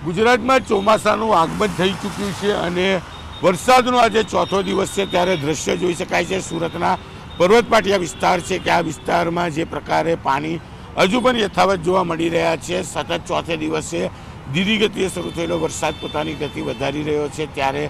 ગુજરાતમાં ચોમાસાનું આગમન થઈ ચૂક્યું છે અને વરસાદનો આજે ચોથો દિવસ છે ત્યારે દ્રશ્ય જોઈ શકાય છે સુરતના પર્વત પાટિયા વિસ્તાર છે કે આ વિસ્તારમાં જે પ્રકારે પાણી હજુ પણ યથાવત જોવા મળી રહ્યા છે। સતત ચોથે દિવસે ધીરી ગતિએ શરૂ થયેલો વરસાદ પોતાની ગતિ વધારી રહ્યો છે ત્યારે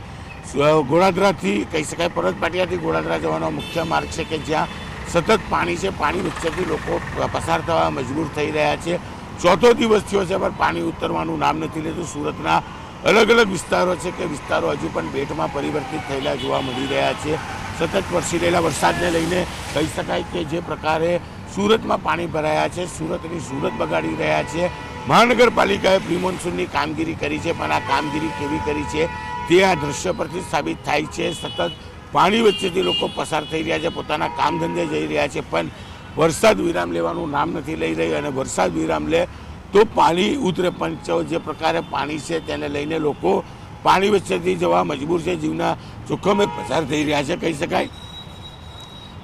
ગોળાદરાથી કહી શકાય પર્વત પાટિયાથી ગોળાદરા જવાનો મુખ્ય માર્ગ છે કે જ્યાં સતત પાણી છે, પાણી વચ્ચેથી લોકો પસાર થવા મજબૂર થઈ રહ્યા છે। ચોથો દિવસ થયો છે પણ પાણી ઉતરવાનું નામ નથી લેતું। સુરતના અલગ અલગ વિસ્તારો છે કે વિસ્તારો હજુ પણ બેટમાં પરિવર્તિત થયેલા જોવા મળી રહ્યા છે। સતત વરસી રહેલા વરસાદને લઈને કહી શકાય કે જે પ્રકારે સુરતમાં પાણી ભરાયા છે, સુરતની સુરત બગાડી રહ્યા છે। મહાનગરપાલિકાએ પ્રી મોન્સૂનની કામગીરી કરી છે પણ આ કામગીરી કેવી કરી છે તે આ દ્રશ્ય પરથી સાબિત થાય છે। સતત પાણી વચ્ચેથી લોકો પસાર થઈ રહ્યા છે, પોતાના કામ ધંધે જઈ રહ્યા છે પણ વરસાદ વિરામ લેવાનું નામ નથી લઈ રહ્યું અને વરસાદ વિરામ લે તો પાણી ઉતરે પણ જે પ્રકારે પાણી છે તેને લઈને લોકો પાણી વચ્ચેથી જવા મજબૂર છે, જીવના જોખમે પસાર થઈ રહ્યા છે। કહી શકાય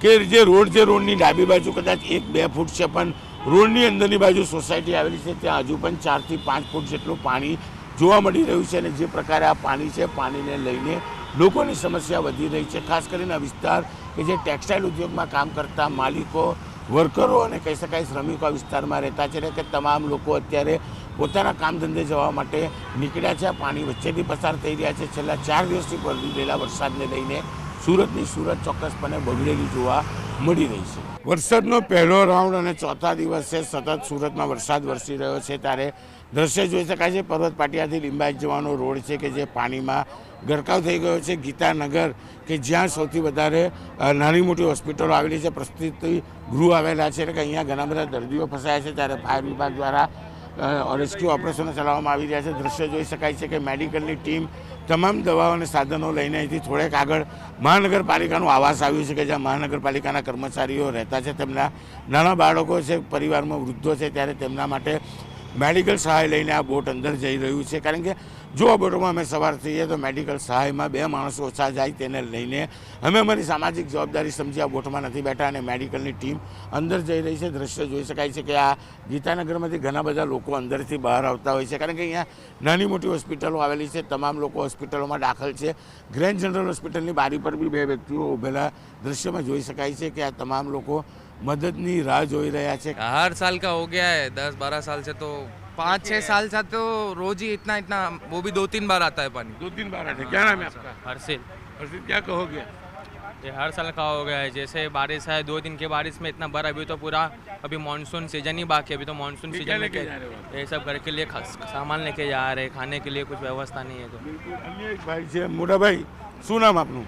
કે જે રોડ છે રોડની ડાબી બાજુ કદાચ 1-2 ફૂટ છે પણ રોડની અંદરની બાજુ સોસાયટી આવેલી છે ત્યાં હજુ પણ 4 થી 5 ફૂટ જેટલું પાણી જોવા મળી રહ્યું છે અને જે પ્રકારે આ પાણી છે પાણીને લઈને લોકોની સમસ્યા વધી રહી છે। ખાસ કરીને આ વિસ્તાર કે જે ટેક્સટાઇલ ઉદ્યોગમાં કામ કરતા માલિકો, વર્કરો અને કહી શકાય શ્રમિકો આ વિસ્તારમાં રહેતા છે કે તમામ લોકો અત્યારે પોતાના કામ ધંધે જવા માટે નીકળ્યા છે। પાણી વચ્ચેથી પસાર થઈ રહ્યા છે। છેલ્લા 4 દિવસથી પડી રહેલા વરસાદને લઈને સુરતની સુરત ચોક્કસપણે બગડેલી જોવા મળી રહી છે। વરસાદનો પહેલો રાઉન્ડ અને ચોથા દિવસે સતત સુરતમાં વરસાદ વરસી રહ્યો છે ત્યારે દ્રશ્ય જોઈ શકાય છે પર્વત પાટિયાથી લિંબાયત જવાનો રોડ છે કે જે પાણીમાં ગરકાવ થઈ ગયો છે। ગીતાનગર કે જ્યાં સૌથી વધારે નાની મોટી હોસ્પિટલો આવેલી છે, પ્રસ્તુતિ ગૃહ આવેલા છે કે અહીંયા ઘણા બધા દર્દીઓ ફસાયા છે ત્યારે ફાયર વિભાગ દ્વારા રેસ્ક્યુ ઓપરેશનો ચલાવવામાં આવી રહ્યા છે। દ્રશ્ય જોઈ શકાય છે કે મેડિકલની ટીમ તમામ દવાઓ અને સાધનો લઈને અહીંથી થોડેક આગળ મહાનગરપાલિકાનું આવાસ આવ્યું છે કે જ્યાં મહાનગરપાલિકાના કર્મચારીઓ રહેતા છે, તેમના નાના બાળકો છે, પરિવારમાં વૃદ્ધો છે ત્યારે તેમના માટે મેડિકલ સહાય લઈને આ બોટ અંદર જઈ રહ્યું છે। કારણ કે જો આ બોટમાં અમે સવાર થઈએ તો મેડિકલ સહાયમાં 2 માણસો ઓછા જાય તેને લઈને અમે અમારી સામાજિક જવાબદારી સમજી આ બોટમાં નથી બેઠા અને મેડિકલની ટીમ અંદર જઈ રહી છે। દ્રશ્ય જોઈ શકાય છે કે આ ગીતાનગરમાંથી ઘણા બધા લોકો અંદરથી બહાર આવતા હોય છે કારણ કે અહીંયા નાની મોટી હોસ્પિટલો આવેલી છે, તમામ લોકો હોસ્પિટલોમાં દાખલ છે। ગ્રેન્ડ જનરલ હોસ્પિટલની બારી પર બી 2 વ્યક્તિઓ ઊભેલા દ્રશ્યમાં જોઈ શકાય છે કે આ તમામ લોકો मददनी राह जोई रहा है। हर साल का हो गया है, 10-12 साल से तो 5-6 साल से तो रोज ही इतना वो भी 2-3 बार आता है पानी। 2-3 बार आता है। क्या नाम है आपका? हर्षिल। हर्षिल, क्या कहोगे? ये हर साल का हो गया है। जैसे बारिश है 2 दिन के बारिश में इतना भरा, अभी तो पूरा अभी मानसून सीजन ही बाकी, अभी तो मानसून सीजन में ये सब घर के लिए सामान लेके जा रहे हैं, खाने के लिए कुछ व्यवस्था नहीं है। तो अन्य एक भाई से मोटा भाई, શું નામ આપનું?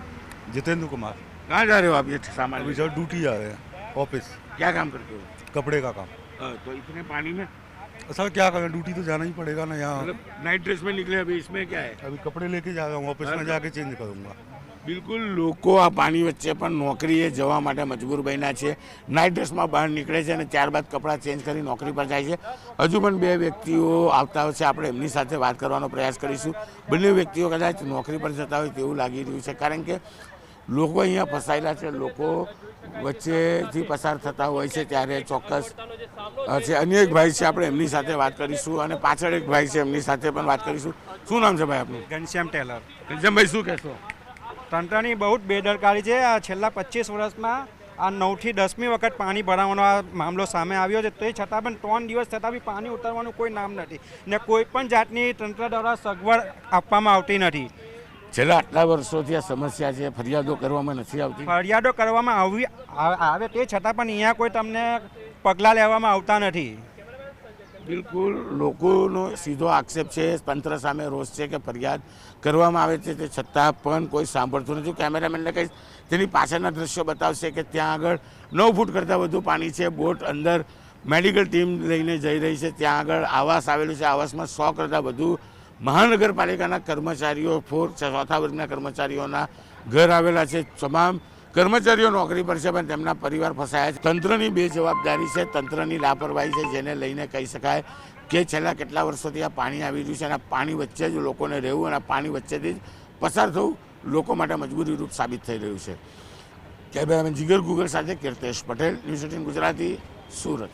जितेंद्र कुमार। कहाँ जा रहे हो आप? ये सामान अभी सर ड्यूटी जा रहे हैं, ऑफिस। क्या काम करते हो? कपड़े का काम। तो इतने पानी में सर क्या करें, ड्यूटी तो जाना ही पड़ेगा ना। यहाँ मतलब नाइट ड्रेस में निकले, अभी इसमें क्या है? अभी कपड़े लेके जा रहा हूँ, ऑफिस में जाके चेंज करूँगा। બિલકુલ લોકો આ પાણી વચ્ચે પણ નોકરીએ જવા માટે મજબૂર બન્યા છે। નાઇટ ડ્રેસમાં બહાર નીકળે છે અને ત્યારબાદ કપડાં ચેન્જ કરી નોકરી પર જાય છે। હજુ પણ 2 વ્યક્તિઓ આવતા હોય છે, આપણે એમની સાથે વાત કરવાનો પ્રયાસ કરીશું। બંને વ્યક્તિઓ કદાચ નોકરી પર જતા હોય તેવું લાગી રહ્યું છે કારણ કે લોકો અહીંયા ફસાયેલા છે, લોકો વચ્ચેથી પસાર થતા હોય છે ત્યારે ચોક્કસ છે। અન્ય એક ભાઈ છે, આપણે એમની સાથે વાત કરીશું અને પાછળ એક ભાઈ છે એમની સાથે પણ વાત કરીશું। શું નામ છે ભાઈ આપનું? ઘનશ્યામ ટેલર। ઘનશ્યામભાઈ શું કહેશો? તંત્રની બહુ જ બેદરકારી છે। આ છેલ્લા 25 વર્ષમાં આ 9 થી 10મી વખત પાણી ભરાવાનો આ મામલો સામે આવ્યો છે, તે છતાં પણ 3 દિવસ થતાં બી પાણી ઉતરવાનું કોઈ નામ નથી ને કોઈ પણ જાતની તંત્ર દ્વારા સગવડ આપવામાં આવતી નથી। છેલ્લા આટલા વર્ષોથી આ સમસ્યા છે, ફરિયાદો કરવામાં નથી આવતી? ફરિયાદો કરવામાં આવે તે છતાં પણ અહીંયા કોઈ તમને પગલાં લેવામાં આવતા નથી। બિલકુલ લોકોનો સીધો આક્ષેપ છે, તંત્ર સામે રોષ છે કે ફરિયાદ કરવામાં આવે છે તે છતાં પણ કોઈ સાંભળતું નથી। કેમેરામેનને કહીશ તેની પાછળના દ્રશ્યો બતાવશે કે ત્યાં આગળ 9 ફૂટ કરતાં વધુ પાણી છે। બોટ અંદર મેડિકલ ટીમ લઈને જઈ રહી છે। ત્યાં આગળ આવાસ આવેલું છે, આવાસમાં 100 કરતાં વધુ મહાનગરપાલિકાના કર્મચારીઓ, 4થા વર્ગના કર્મચારીઓના ઘર આવેલા છે। તમામ કર્મચારીઓ નોકરી પર છે પણ તેમના પરિવાર ફસાયા છે। તંત્રની બેજવાબદારી છે, તંત્રની લાપરવાહી છે જેને લઈને કહી શકાય કે છેલ્લા કેટલા વર્ષોથી આ પાણી આવી રહ્યું છે અને આ પાણી વચ્ચે જ લોકોને રહેવું અને આ પાણી વચ્ચેથી જ પસાર થવું લોકો માટે મજબૂરી રૂપ સાબિત થઈ રહ્યું છે। કેમેરામેન જીગર ગુગલ સાથે કીર્તેશ પટેલ, ન્યૂઝ 18 ગુજરાતી, સુરત।